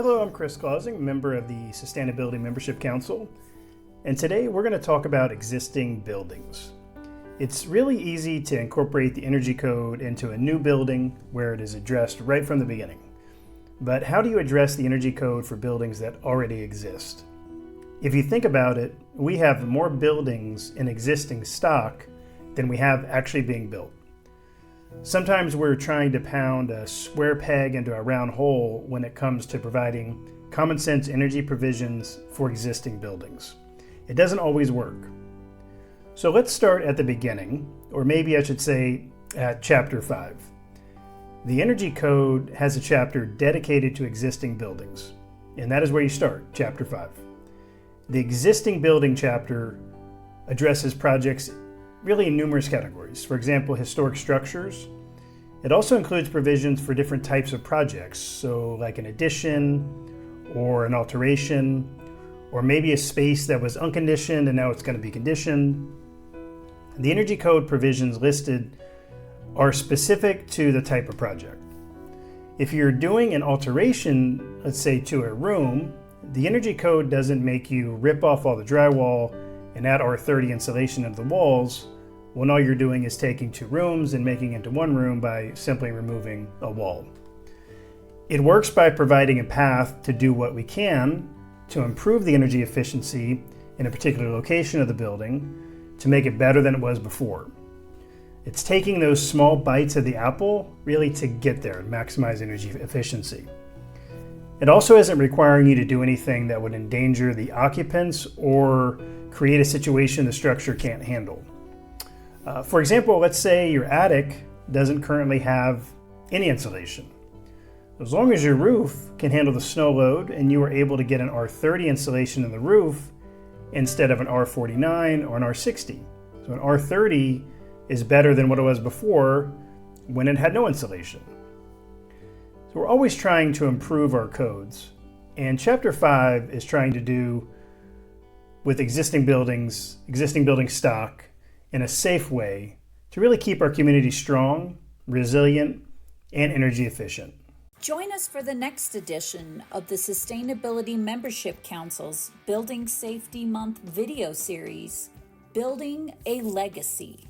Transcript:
Hello, I'm Chris Clausing, member of the Sustainability Membership Council, and today we're going to talk about existing buildings. It's really easy to incorporate the energy code into a new building where it is addressed right from the beginning. But how do you address the energy code for buildings that already exist? If you think about it, we have more buildings in existing stock than we have actually being built. Sometimes we're trying to pound a square peg into a round hole when it comes to providing common sense energy provisions for existing buildings. It doesn't always work. So let's start at the beginning, or maybe I should say at chapter 5. The energy code has a chapter dedicated to existing buildings, and that is where you start, chapter 5. The existing building chapter addresses projects really in numerous categories. For example, historic structures. It also includes provisions for different types of projects, so like an addition or an alteration, or maybe a space that was unconditioned and now it's going to be conditioned. The energy code provisions listed are specific to the type of project. If you're doing an alteration, let's say to a room, the energy code doesn't make you rip off all the drywall and add R30 insulation into the walls, when all you're doing is taking two rooms and making it into one room by simply removing a wall. It works by providing a path to do what we can to improve the energy efficiency in a particular location of the building to make it better than it was before. It's taking those small bites of the apple really to get there and maximize energy efficiency. It also isn't requiring you to do anything that would endanger the occupants or create a situation the structure can't handle. For example, let's say your attic doesn't currently have any insulation. As long as your roof can handle the snow load and you are able to get an R30 insulation in the roof instead of an R49 or an R60. So an R30 is better than what it was before when it had no insulation. So we're always trying to improve our codes, and Chapter 5 is trying to do with existing building stock in a safe way to really keep our community strong, resilient, and energy efficient. Join us for the next edition of the Sustainability Membership Council's Building Safety Month video series, Building a Legacy.